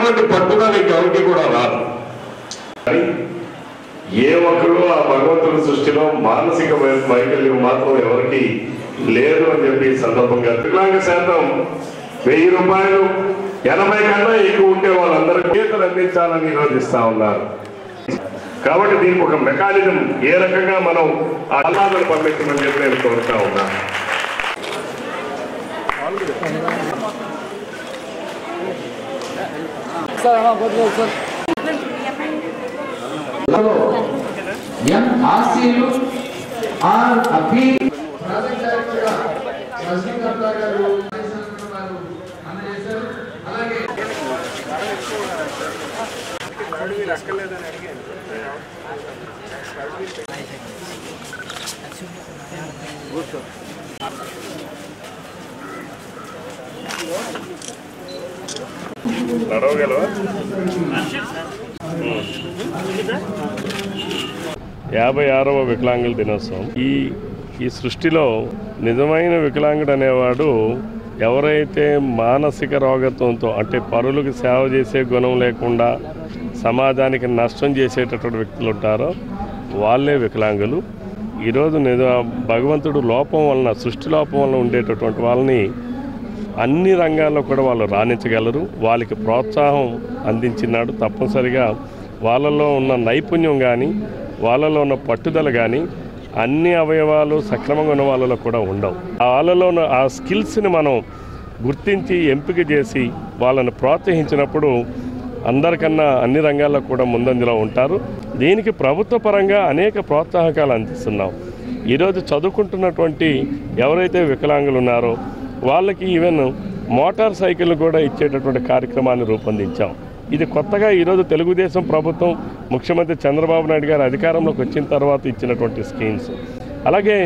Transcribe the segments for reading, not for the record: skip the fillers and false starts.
అటువంటి పట్టుదల ఇంకెవరికి కూడా రాదు. ఏ ఒక్కరు ఆ భగవంతుడి సృష్టిలో మానసిక వైకల్యం మాత్రం ఎవరికి లేదు అని చెప్పి సందర్భంగా వికలాంగ శాతం 1000 రూపాయలు 80 కన్నా ఎక్కువ ఉంటే వాళ్ళందరికీ చేతులు అందించాలని నిరోధిస్తా ఉన్నారు. కాబట్టి దీనికి ఒక మెకానిజం ఏ రకంగా మనం ఆ అల్లాలను పంపించమని చెప్పి నేను కోరుతా ఉన్నాను. నడవగలవా? 56వ వికలాంగుల దినోత్సవం. ఈ సృష్టిలో నిజమైన వికలాంగుడు అనేవాడు ఎవరైతే మానసిక రోగత్వంతో అంటే పరులకు సేవ చేసే గుణం లేకుండా సమాజానికి నష్టం చేసేటటువంటి వ్యక్తులు ఉంటారో వాళ్ళే వికలాంగులు. ఈరోజు భగవంతుడు లోపం వలన సృష్టి లోపం వలన ఉండేటటువంటి వాళ్ళని అన్ని రంగాల్లో కూడా వాళ్ళు రాణించగలరు. వాళ్ళకి ప్రోత్సాహం అందించినాడు. తప్పనిసరిగా వాళ్ళలో ఉన్న నైపుణ్యం కానీ వాళ్ళలో ఉన్న పట్టుదల కానీ అన్ని అవయవాలు సక్రమంగా ఉన్న వాళ్ళలో కూడా ఉండవు. వాళ్ళలో ఉన్న ఆ స్కిల్స్ని మనం గుర్తించి ఎంపిక చేసి వాళ్ళని ప్రోత్సహించినప్పుడు అందరికన్నా అన్ని రంగాల్లో కూడా ముందంజలో ఉంటారు. దీనికి ప్రభుత్వ పరంగా అనేక ప్రోత్సాహకాలు అందిస్తున్నాం. ఈరోజు చదువుకుంటున్నటువంటి ఎవరైతే వికలాంగులు ఉన్నారో వాళ్ళకి ఈవెన్ మోటార్ సైకిల్ కూడా ఇచ్చేటటువంటి కార్యక్రమాన్ని రూపొందించాం. ఇది కొత్తగా ఈరోజు తెలుగుదేశం ప్రభుత్వం ముఖ్యమంత్రి చంద్రబాబు నాయుడు గారు అధికారంలోకి వచ్చిన తర్వాత ఇచ్చినటువంటి స్కీమ్స్. అలాగే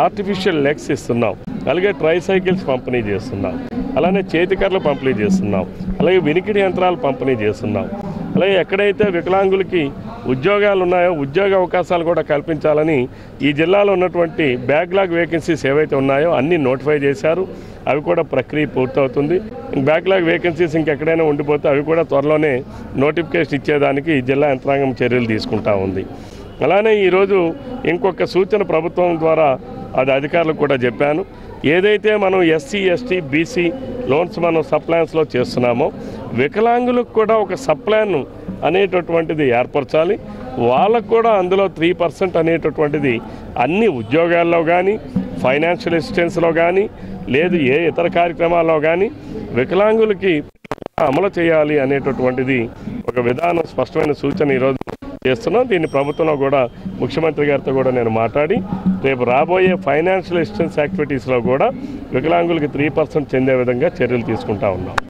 ఆర్టిఫిషియల్ లెగ్స్ ఇస్తున్నాం, అలాగే ట్రైసైకిల్స్ పంపిణీ చేస్తున్నాం, అలానే చేతికర్రలు పంపిణీ చేస్తున్నాం, అలాగే వినికిడి యంత్రాలు పంపిణీ చేస్తున్నాం. అలాగే ఎక్కడైతే వికలాంగులకి ఉద్యోగాలు ఉన్నాయో ఉద్యోగ అవకాశాలు కూడా కల్పించాలని ఈ జిల్లాలో ఉన్నటువంటి బ్యాక్లాగ్ వేకెన్సీస్ ఏవైతే ఉన్నాయో అన్నీ నోటిఫై చేశారు. అవి కూడా ప్రక్రియ పూర్తవుతుంది. బ్యాక్లాగ్ వేకెన్సీస్ ఇంకెక్కడైనా ఉండిపోతే అవి కూడా త్వరలోనే నోటిఫికేషన్ ఇచ్చేదానికి జిల్లా యంత్రాంగం చర్యలు తీసుకుంటా ఉంది. అలానే ఈరోజు ఇంకొక సూచన ప్రభుత్వం ద్వారా అది అధికారులకు కూడా చెప్పాను. ఏదైతే మనం ఎస్సీ ఎస్టీ బీసీ లోన్స్ మనం సప్లాన్స్లో చేస్తున్నామో వికలాంగులకు కూడా ఒక సప్లాన్ అనేటటువంటిది ఏర్పరచాలి. వాళ్ళకు కూడా అందులో 3% అనేటటువంటిది అన్ని ఉద్యోగాల్లో కానీ ఫైనాన్షియల్ అసిస్టెన్స్లో కానీ లేదు ఏ ఇతర కార్యక్రమాల్లో కానీ వికలాంగులకి అమలు చేయాలి అనేటటువంటిది ఒక విధానం స్పష్టమైన సూచన ఈరోజు చేస్తున్నాం. దీన్ని ప్రభుత్వంలో కూడా ముఖ్యమంత్రి గారితో కూడా నేను మాట్లాడి రేపు రాబోయే ఫైనాన్షియల్ అసిస్టెన్స్ యాక్టివిటీస్లో కూడా వికలాంగులకి 3% చెందే విధంగా చర్యలు తీసుకుంటా ఉన్నాం.